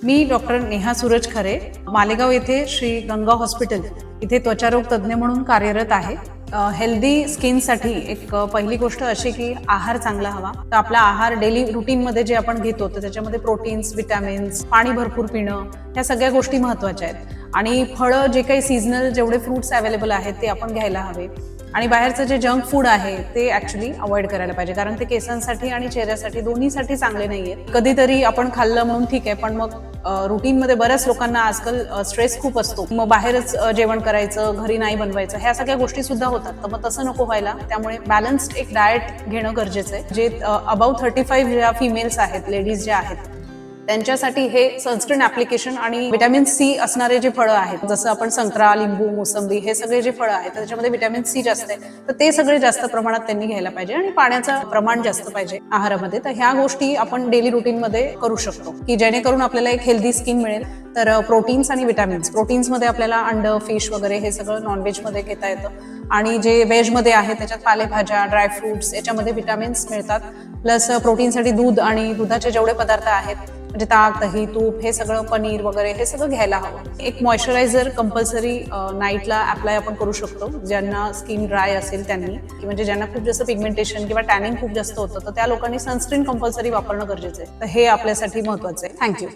मी doctor Neha Suraj खरे, मालेगाव येथे Shri Ganga hospital इथे त्वचारोग तज्ज्ञ म्हणून कार्यरत आहे. हेल्दी स्किनसाठी एक पहिली गोष्ट अशी की आहार चांगला हवा. तर आपला आहार डेली रुटीनमध्ये जे आपण घेतो तर त्याच्यामध्ये प्रोटीन्स, विटॅमिन्स, पाणी भरपूर पिणं ह्या सगळ्या गोष्टी महत्त्वाच्या आहेत. आणि फळं जे काही सीझनल जेवढे फ्रुट्स अवेलेबल आहेत ते आपण घ्यायला हवे. आणि बाहेरचं जे जंक फूड आहे ते ऍक्च्युली अवॉइड करायला पाहिजे, कारण ते केसांसाठी आणि चेहऱ्यासाठी दोन्हीसाठी चांगले नाहीये. कधीतरी आपण खाल्लं म्हणून ठीक आहे, पण मग रुटीनमध्ये बऱ्याच लोकांना आजकाल स्ट्रेस खूप असतो, मग बाहेरच जेवण करायचं, घरी नाही बनवायचं, ह्या सगळ्या गोष्टी सुद्धा होतात. तर मग तसं नको व्हायला. त्यामुळे बॅलन्स्ड एक डाएट घेणं गरजेचं आहे. जे अबाउट 35 ज्या फिमेल्स आहेत, लेडीज ज्या आहेत, त्यांच्यासाठी हे सनस्क्रीन ऍप्लिकेशन आणि व्हिटॅमिन सी असणारे जे फळं आहेत, जसं आपण संत्रा, लिंबू, मोसंबी, हे सगळे जे फळं आहेत त्याच्यामध्ये व्हिटॅमिन सी जास्त आहे, तर ते सगळे जास्त प्रमाणात त्यांनी घ्यायला पाहिजे. आणि पाण्याचं प्रमाण जास्त पाहिजे आहारामध्ये. तर ह्या गोष्टी आपण डेली रुटीनमध्ये करू शकतो की जेणेकरून आपल्याला एक हेल्दी स्किन मिळेल. तर प्रोटीन्स आणि विटॅमिन्स, प्रोटीन्समध्ये आपल्याला अंड, फिश वगैरे हे सगळं नॉनव्हेजमध्ये घेता येतं. आणि जे व्हेजमध्ये आहे त्याच्यात पालेभाज्या, ड्रायफ्रुट्स, याच्यामध्ये विटॅमिन्स मिळतात. प्लस प्रोटीनसाठी दूध आणि दुधाचे जेवढे पदार्थ आहेत म्हणजे ताक, दही, तूप, हे सगळं, पनीर वगैरे हे सगळं घ्यायला हवं. एक मॉइश्चरायझर कंपल्सरी नाईटला अप्लाय आपण करू शकतो. ज्यांना स्किन ड्राय असेल त्यांनी, म्हणजे ज्यांना खूप जास्त पिगमेंटेशन किंवा टॅनिंग खूप जास्त होतं तर त्या लोकांनी सनस्क्रीन कंपल्सरी वापरणं गरजेचं आहे. तर हे आपल्यासाठी महत्वाचं आहे. थँक्यू.